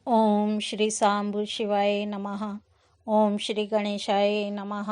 ओम श्री सांब शिवाय नमः। ओम श्री गणेशाय नमः।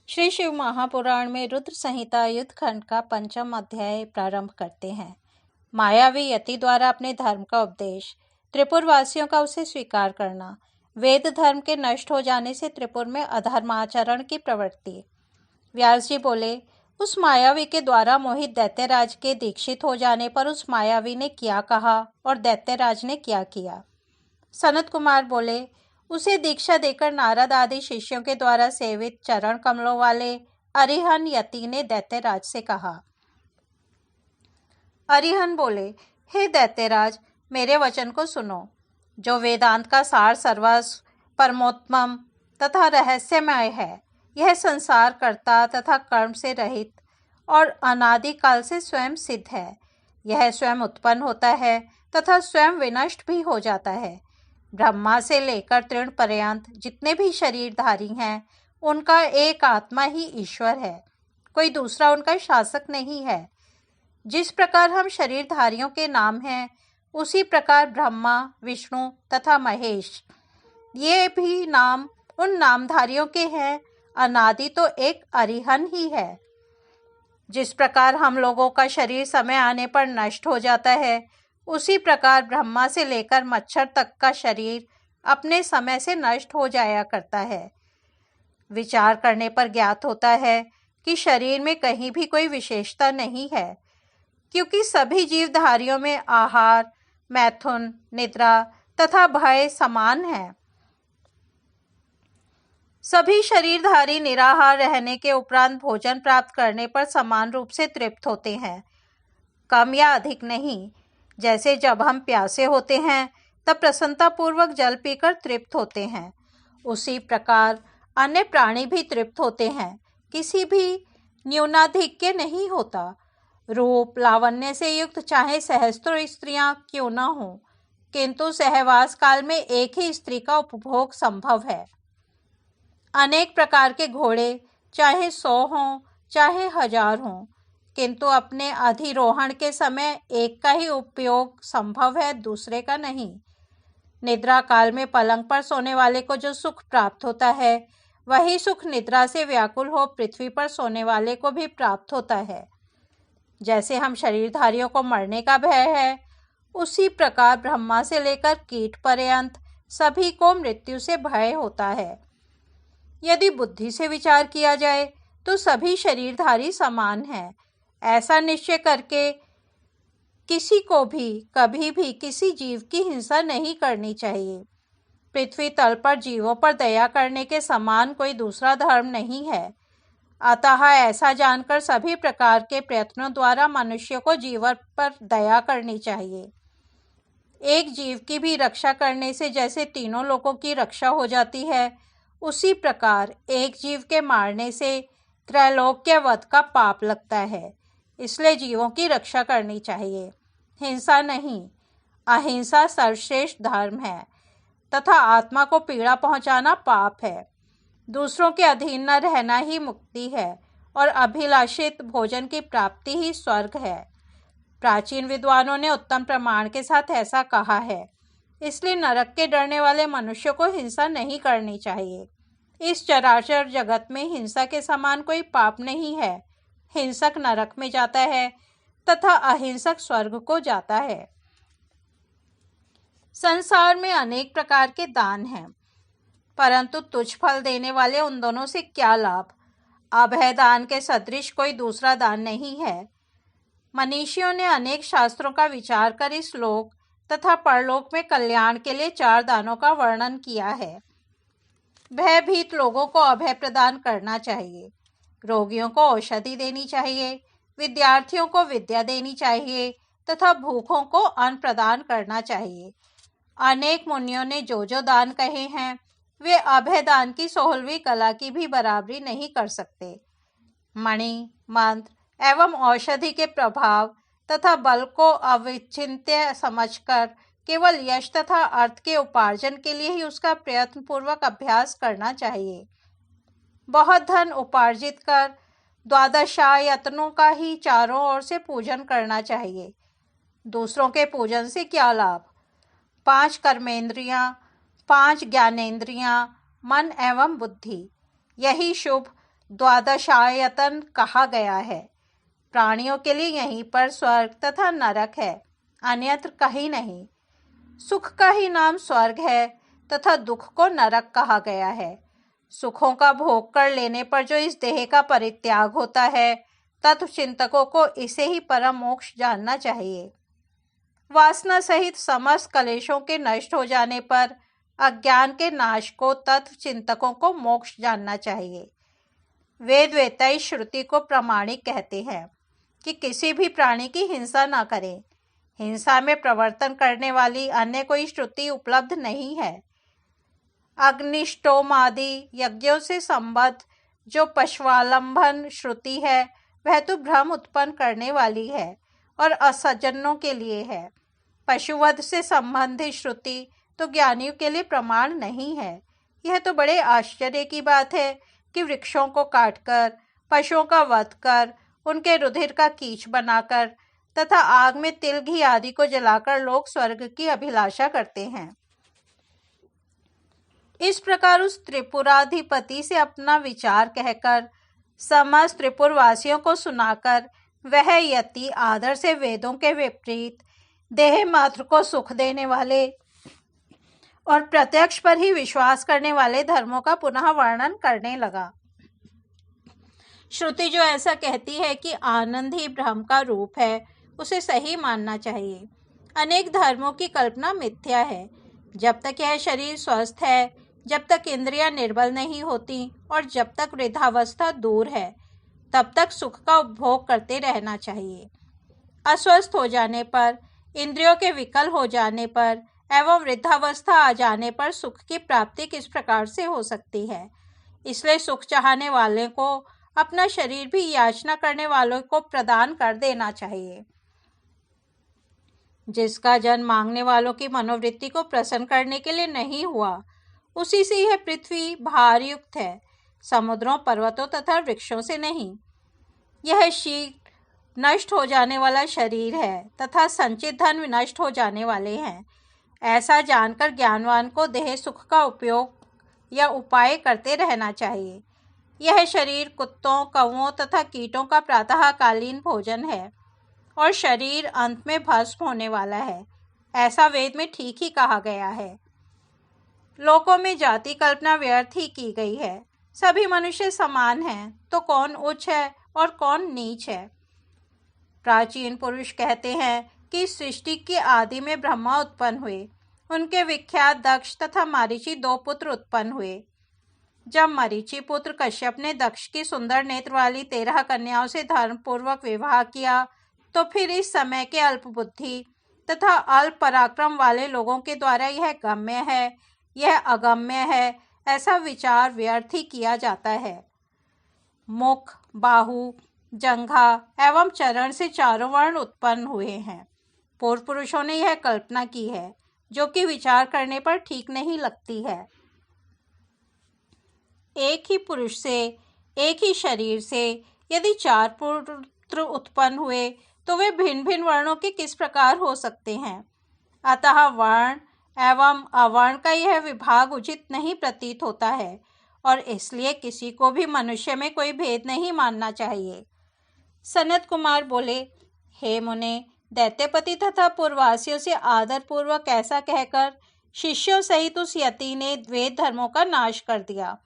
श्री शिव महापुराण में रुद्र संहिता युद्ध खंड का 5वां अध्याय प्रारंभ करते हैं। मायावी यति द्वारा अपने धर्म का उपदेश, त्रिपुर वासियों का उसे स्वीकार करना, वेद धर्म के नष्ट हो जाने से त्रिपुर में अधर्माचरण की प्रवृत्ति। व्यास जी बोले, उस मायावी के द्वारा मोहित दैत्यराज के दीक्षित हो जाने पर उस मायावी ने क्या कहा और दैत्यराज ने क्या किया। सनत कुमार बोले, उसे दीक्षा देकर नारद आदि शिष्यों के द्वारा सेवित चरण कमलों वाले अरिहन यति ने दैत्यराज से कहा। अरिहन बोले, हे दैत्यराज, मेरे वचन को सुनो। जो वेदांत का सार सर्वस्व परमोत्तम तथा रहस्यमय है, यह संसार कर्ता तथा कर्म से रहित और अनादिकाल से स्वयं सिद्ध है। यह स्वयं उत्पन्न होता है तथा स्वयं विनष्ट भी हो जाता है। ब्रह्मा से लेकर तृण पर्यंत जितने भी शरीरधारी हैं, उनका एक आत्मा ही ईश्वर है, कोई दूसरा उनका शासक नहीं है। जिस प्रकार हम शरीरधारियों के नाम हैं, उसी प्रकार ब्रह्मा, विष्णु तथा महेश, ये भी नाम उन नामधारियों के हैं। अनादि तो एक अरिहन ही है। जिस प्रकार हम लोगों का शरीर समय आने पर नष्ट हो जाता है, उसी प्रकार ब्रह्मा से लेकर मच्छर तक का शरीर अपने समय से नष्ट हो जाया करता है। विचार करने पर ज्ञात होता है कि शरीर में कहीं भी कोई विशेषता नहीं है, क्योंकि सभी जीवधारियों में आहार, मैथुन, निद्रा तथा भय समान है। सभी शरीरधारी निराहार रहने के उपरांत भोजन प्राप्त करने पर समान रूप से तृप्त होते हैं, कम या अधिक नहीं। जैसे जब हम प्यासे होते हैं तब प्रसन्नतापूर्वक जल पीकर तृप्त होते हैं, उसी प्रकार अन्य प्राणी भी तृप्त होते हैं, किसी भी न्यूनाधिक्य नहीं होता। रूप लावण्य से युक्त चाहे सहस्त्रों स्त्रियां क्यों न हों, किंतु सहवास काल में एक ही स्त्री का उपभोग संभव है। अनेक प्रकार के घोड़े चाहे 100 हों चाहे 1000 हों, किंतु अपने अधिरोहण के समय एक का ही उपयोग संभव है, दूसरे का नहीं। निद्रा काल में पलंग पर सोने वाले को जो सुख प्राप्त होता है, वही सुख निद्रा से व्याकुल हो पृथ्वी पर सोने वाले को भी प्राप्त होता है। जैसे हम शरीरधारियों को मरने का भय है, उसी प्रकार ब्रह्मा से लेकर कीट पर्यंत सभी को मृत्यु से भय होता है। यदि बुद्धि से विचार किया जाए तो सभी शरीरधारी समान हैं। ऐसा निश्चय करके किसी को भी कभी भी किसी जीव की हिंसा नहीं करनी चाहिए। पृथ्वी तल पर जीवों पर दया करने के समान कोई दूसरा धर्म नहीं है। अतः ऐसा जानकर सभी प्रकार के प्रयत्नों द्वारा मनुष्य को जीवन पर दया करनी चाहिए। एक जीव की भी रक्षा करने से जैसे तीनों लोगों की रक्षा हो जाती है, उसी प्रकार एक जीव के मारने से त्रैलोक्य वध का पाप लगता है। इसलिए जीवों की रक्षा करनी चाहिए, हिंसा नहीं। अहिंसा सर्वश्रेष्ठ धर्म है तथा आत्मा को पीड़ा पहुंचाना पाप है। दूसरों के अधीन न रहना ही मुक्ति है और अभिलाषित भोजन की प्राप्ति ही स्वर्ग है। प्राचीन विद्वानों ने उत्तम प्रमाण के साथ ऐसा कहा है। इसलिए नरक के डरने वाले मनुष्य को हिंसा नहीं करनी चाहिए। इस चराचर जगत में हिंसा के समान कोई पाप नहीं है। हिंसक नरक में जाता है तथा अहिंसक स्वर्ग को जाता है। संसार में अनेक प्रकार के दान हैं, परंतु तुच्छ फल देने वाले उन दोनों से क्या लाभ। अभय दान के सदृश कोई दूसरा दान नहीं है। मनीषियों ने अनेक शास्त्रों का विचार कर इस लोक तथा परलोक में कल्याण के लिए 4 दानों का वर्णन किया है। भयभीत लोगों को अभय प्रदान करना चाहिए, रोगियों को औषधि देनी चाहिए, विद्यार्थियों को विद्या देनी चाहिए तथा भूखों को अन्न प्रदान करना चाहिए। अनेक मुनियों ने जो जो दान कहे हैं, वे अभय दान की 16वीं कला की भी बराबरी नहीं कर सकते। मणि, मंत्र एवं औषधि के प्रभाव तथा बल को अविचिंत्य समझकर केवल यश तथा अर्थ के उपार्जन के लिए ही उसका प्रयत्न पूर्वक अभ्यास करना चाहिए। बहुत धन उपार्जित कर द्वादशायतनों का ही चारों ओर से पूजन करना चाहिए। दूसरों के पूजन से क्या लाभ। 5 कर्मेंद्रियां, 5 ज्ञानेंद्रियां, मन एवं बुद्धि, यही शुभ द्वादशायतन कहा गया है। प्राणियों के लिए यहीं पर स्वर्ग तथा नरक है, अन्यत्र कहीं नहीं। सुख का ही नाम स्वर्ग है तथा दुख को नरक कहा गया है। सुखों का भोग कर लेने पर जो इस देह का परित्याग होता है, तत्व चिंतकों को इसे ही परम मोक्ष जानना चाहिए। वासना सहित समस्त कलेशों के नष्ट हो जाने पर अज्ञान के नाश को तत्व चिंतकों को मोक्ष जानना चाहिए। वेद वेत्ता इस श्रुति को प्रामाणिक कहते हैं कि किसी भी प्राणी की हिंसा न करें। हिंसा में प्रवर्तन करने वाली अन्य कोई श्रुति उपलब्ध नहीं है। अग्निष्टोमादि यज्ञों से संबद्ध जो पशुआलंबन श्रुति है, वह तो भ्रम उत्पन्न करने वाली है और असज्जनों के लिए है। पशुवध से संबंधित श्रुति तो ज्ञानियों के लिए प्रमाण नहीं है। यह तो बड़े आश्चर्य की बात है कि वृक्षों को काटकर, पशुओं का वध कर, उनके रुधिर का कीच बनाकर तथा आग में तिल घी आदि को जलाकर लोग स्वर्ग की अभिलाषा करते हैं। इस प्रकार उस त्रिपुराधिपति से अपना विचार कहकर समस्त त्रिपुरवासियों को सुनाकर वह यति आदर से वेदों के विपरीत देह मात्र को सुख देने वाले और प्रत्यक्ष पर ही विश्वास करने वाले धर्मों का पुनः वर्णन करने लगा। श्रुति जो ऐसा कहती है कि आनंद ही ब्रह्म का रूप है, उसे सही मानना चाहिए। अनेक धर्मों की कल्पना मिथ्या है। जब तक यह शरीर स्वस्थ है, जब तक इंद्रियां निर्बल नहीं होती और जब तक वृद्धावस्था दूर है, तब तक सुख का उपभोग करते रहना चाहिए। अस्वस्थ हो जाने पर, इंद्रियों के विकल हो जाने पर एवं वृद्धावस्था आ जाने पर सुख की प्राप्ति किस प्रकार से हो सकती है। इसलिए सुख चाहने वाले को अपना शरीर भी याचना करने वालों को प्रदान कर देना चाहिए। जिसका जन्म मांगने वालों की मनोवृत्ति को प्रसन्न करने के लिए नहीं हुआ, उसी से यह पृथ्वी भार युक्त है, समुद्रों, पर्वतों तथा वृक्षों से नहीं। यह शीघ्र नष्ट हो जाने वाला शरीर है तथा संचित धन विनष्ट हो जाने वाले हैं। ऐसा जानकर ज्ञानवान को देह सुख का उपयोग या उपाय करते रहना चाहिए। यह शरीर कुत्तों, कौवों तथा कीटों का प्रातःकालीन भोजन है और शरीर अंत में भस्म होने वाला है, ऐसा वेद में ठीक ही कहा गया है। लोकों में जाति कल्पना व्यर्थ ही की गई है। सभी मनुष्य समान हैं, तो कौन उच्च है और कौन नीच है। प्राचीन पुरुष कहते हैं कि सृष्टि की आदि में ब्रह्मा उत्पन्न हुए। उनके विख्यात दक्ष तथा मरीचि 2 पुत्र उत्पन्न हुए। जब मरीचि पुत्र कश्यप ने दक्ष की सुंदर नेत्र वाली 13 कन्याओं से धर्मपूर्वक विवाह किया, तो फिर इस समय के अल्प बुद्धि तथा अल्प पराक्रम वाले लोगों के द्वारा यह गम्य है, यह अगम्य है, ऐसा विचार व्यर्थ ही किया जाता है। मुख, बाहु, जंघा एवं चरण से 4 वर्ण उत्पन्न हुए हैं। पूर्व पुरुषों ने यह कल्पना की है, जो कि विचार करने पर ठीक नहीं लगती है। एक ही पुरुष से, एक ही शरीर से यदि 4 पुत्र उत्पन्न हुए, तो वे भिन्न भिन्न वर्णों के किस प्रकार हो सकते हैं। अतः वर्ण एवं अवर्ण का यह विभाग उचित नहीं प्रतीत होता है और इसलिए किसी को भी मनुष्य में कोई भेद नहीं मानना चाहिए। सनत कुमार बोले, हे मुने, दैत्यपति तथा पूर्ववासियों से आदर पूर्वक ऐसा कहकर शिष्यों सहित उस यति ने वेद धर्मों का नाश कर दिया।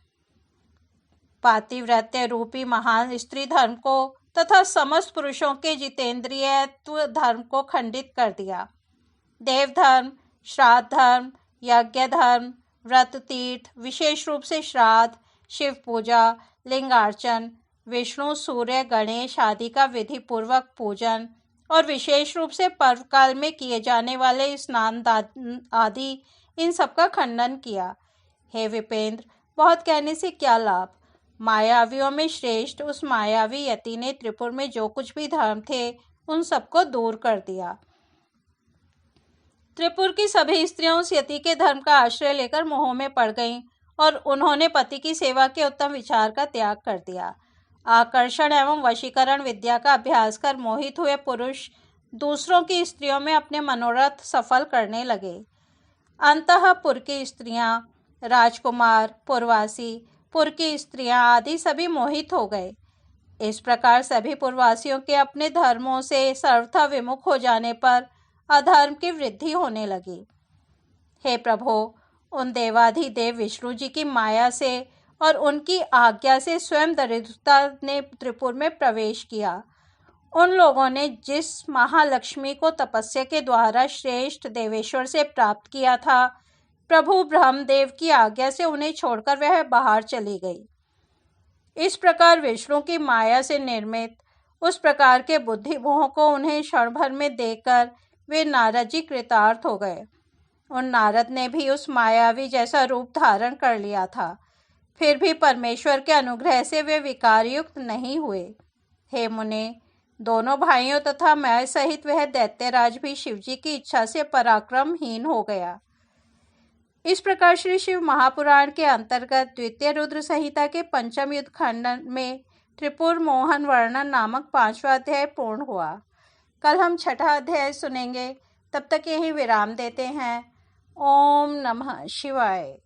पातिव्रत्य रूपी महान स्त्री धर्म को तथा समस्त पुरुषों के जितेंद्रियत्व धर्म को खंडित कर दिया। देव धर्म, श्राद्ध धर्म, यज्ञ धर्म, व्रत तीर्थ, विशेष रूप से श्राद्ध, शिव पूजा, लिंगार्चन, विष्णु, सूर्य, गणेश आदि का विधि पूर्वक पूजन और विशेष रूप से पर्व काल में किए जाने वाले स्नान आदि, इन सब का खंडन किया। हे विपेंद्र, बहुत कहने से क्या लाभ। मायावियों में श्रेष्ठ उस मायावी यति ने त्रिपुर में जो कुछ भी धर्म थे, उन सबको दूर कर दिया। त्रिपुर की सभी स्त्रियां उस यति के धर्म का आश्रय लेकर मोह में पड़ गईं और उन्होंने पति की सेवा के उत्तम विचार का त्याग कर दिया। आकर्षण एवं वशीकरण विद्या का अभ्यास कर मोहित हुए पुरुष दूसरों की स्त्रियों में अपने मनोरथ सफल करने लगे। अंतः पुर की स्त्रियां, राजकुमार, पुरवासी, पुर की स्त्रियां आदि सभी मोहित हो गए। इस प्रकार सभी पुरवासियों के अपने धर्मों से सर्वथा विमुख हो जाने पर अधर्म की वृद्धि होने लगी। हे प्रभो, उन देवाधिदेव विष्णु जी की माया से और उनकी आज्ञा से स्वयं दरिद्रता ने त्रिपुर में प्रवेश किया। उन लोगों ने जिस महालक्ष्मी को तपस्या के द्वारा श्रेष्ठ देवेश्वर से प्राप्त किया था, प्रभु ब्रह्मदेव की आज्ञा से उन्हें छोड़कर वह बाहर चली गई। इस प्रकार विष्णु की माया से निर्मित उस प्रकार के बुद्धिमोह को उन्हें क्षण भर में देकर वे नारद जी कृतार्थ हो गए। उन नारद ने भी उस मायावी जैसा रूप धारण कर लिया था, फिर भी परमेश्वर के अनुग्रह से वे विकारयुक्त नहीं हुए। हे मुने, दोनों भाइयों तथा मैं सहित वह दैत्यराज भी शिवजी की इच्छा से पराक्रमहीन हो गया। इस प्रकार श्री शिव महापुराण के अंतर्गत द्वितीय रुद्र संहिता के पंचम युद्ध खंड में त्रिपुर मोहन वर्णन नामक 5वां अध्याय पूर्ण हुआ। कल हम 6ठा अध्याय सुनेंगे। तब तक यहीं विराम देते हैं। ओम नमः शिवाय।